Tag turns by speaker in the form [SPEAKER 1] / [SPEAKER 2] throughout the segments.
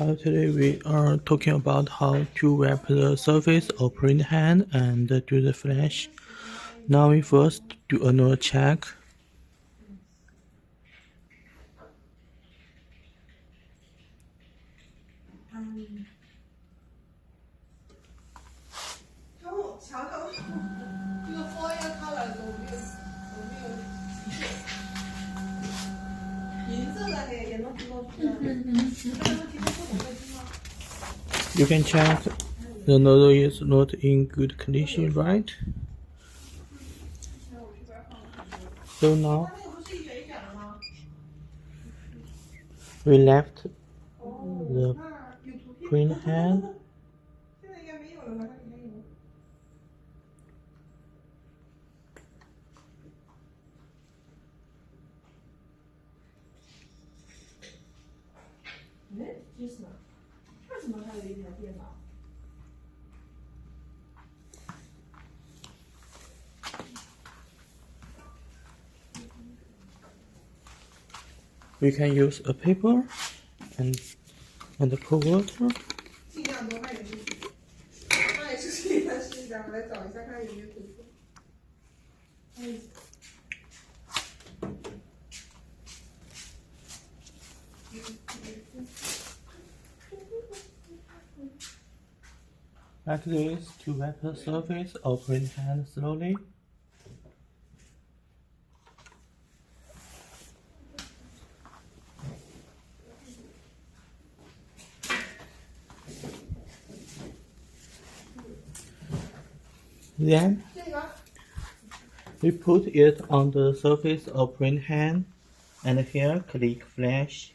[SPEAKER 1] Hi, today we are talking about how to wrap the surface of print hand and do the flash. Now we first do another check. You can check the nozzle is not in good condition, right? So now we left the print hand. We can use a paper and cold water. Like this to wrap the surface of print hand slowly. Then we put it on the surface of print hand and here click flash.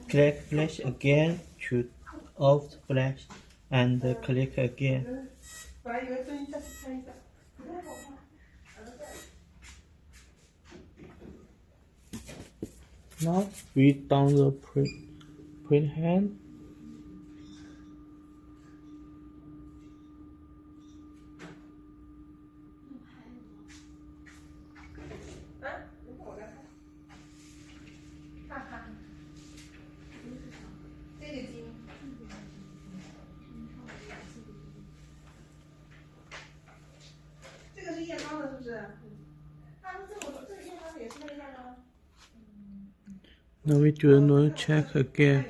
[SPEAKER 1] Click flash again to off the flash and click again. Now we down the print hand. Now we do another check again.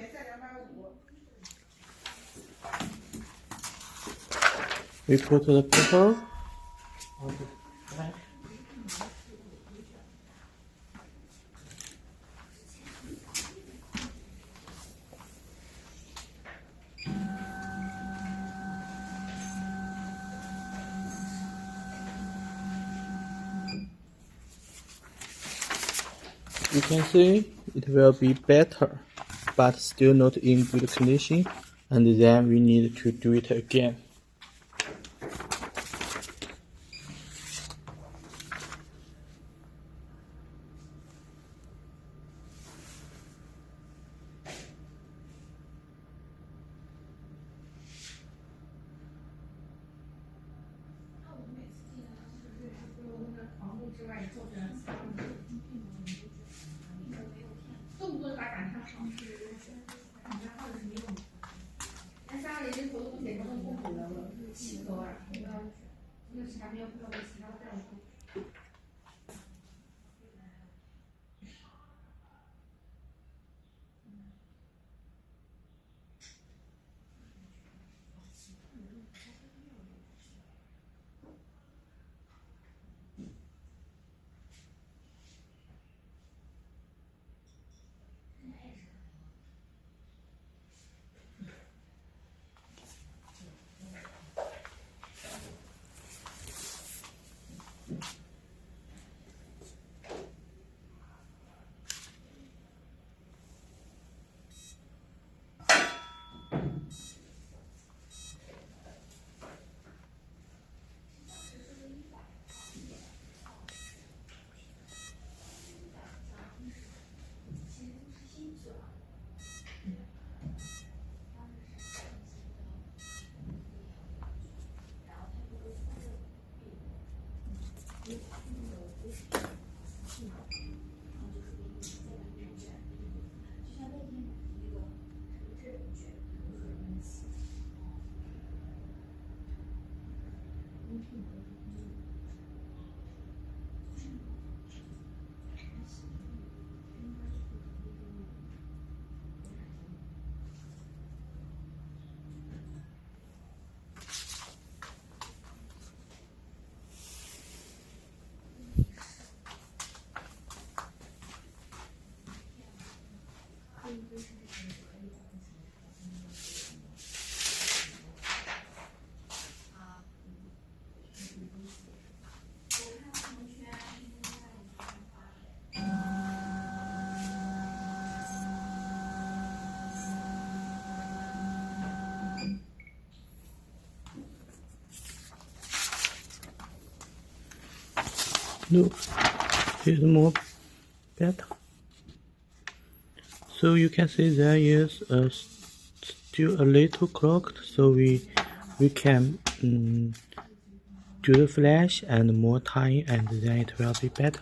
[SPEAKER 1] We put the paper on the flash. You can see it will be better, but still not in good condition, and then we need to do it again. No, here's more better. So you can see there is still a little clogged, so we can do the flash and more time, and then it will be better.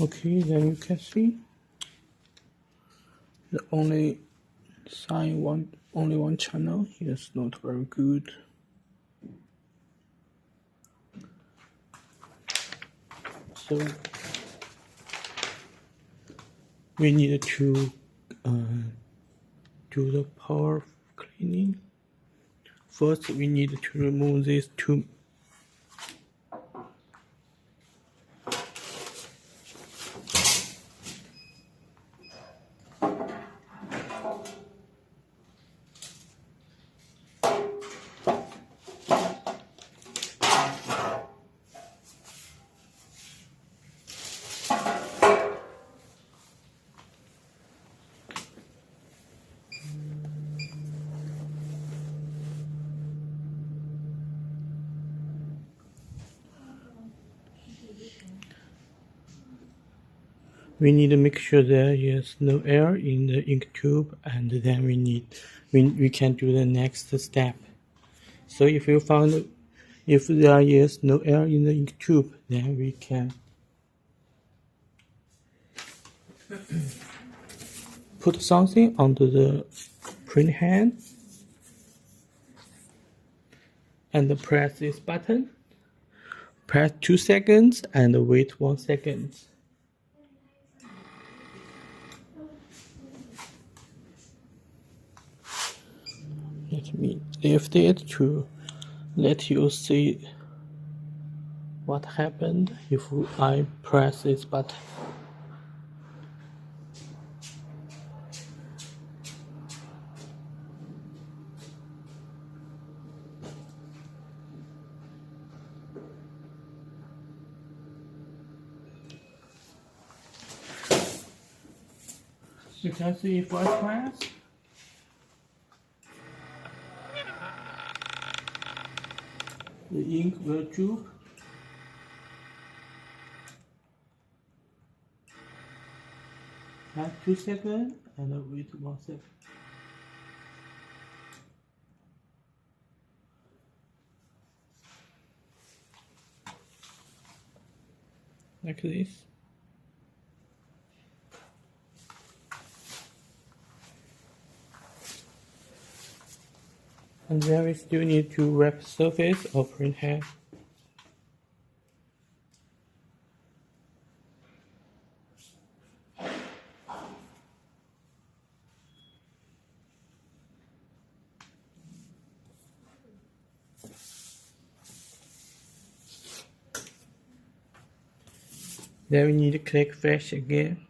[SPEAKER 1] Okay, then you can see the only one channel is not very good. So we need to do the power cleaning. First, we need to remove these two. We need to make sure there is no air in the ink tube, and then we can do the next step. So if you found if there is no air in the ink tube, then we can put something onto the print hand and press this button. Press 2 seconds and wait 1 second. Let me lift it to let you see what happened if I press this button. You can see if I press, the ink will droop. Press 2 seconds and wait 1 second. Like this. And then we still need to wrap surface of print head. Then we need to click flash again.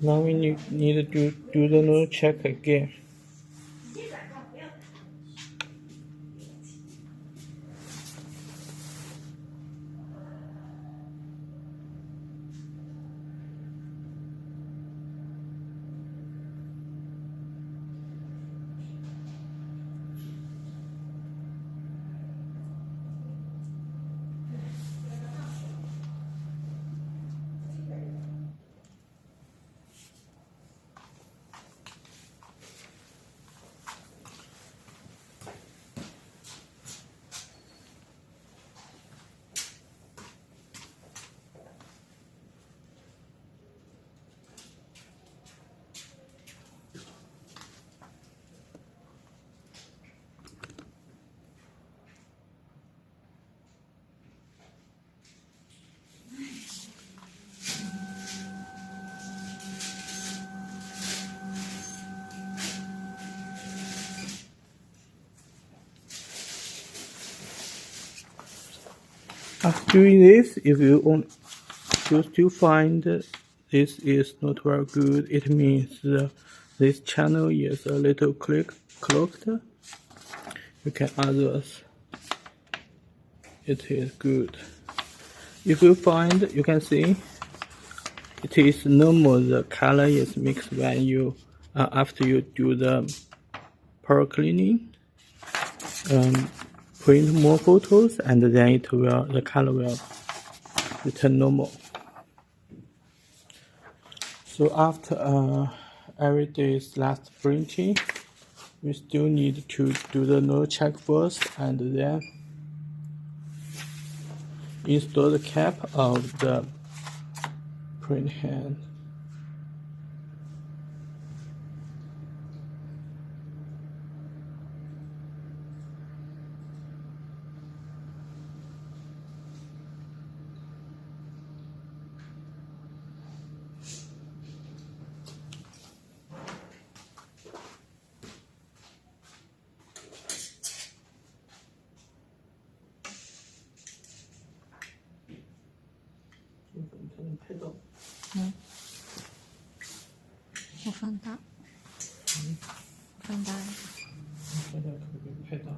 [SPEAKER 1] Now we need to do the node check again. After doing this, if you still find this is not very good, it means this channel is a little clogged. You can add this. It is good. If you find, you can see it is normal. The color is mixed when you after you do the power cleaning. Print more photos, and then the color will return normal. So after every day's last printing, we still need to do the node check first, and then install the cap of the print hand.
[SPEAKER 2] 我放大，放大。
[SPEAKER 1] 现在可不可以拍到？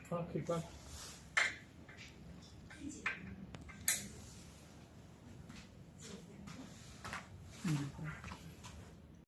[SPEAKER 1] 好，可以关。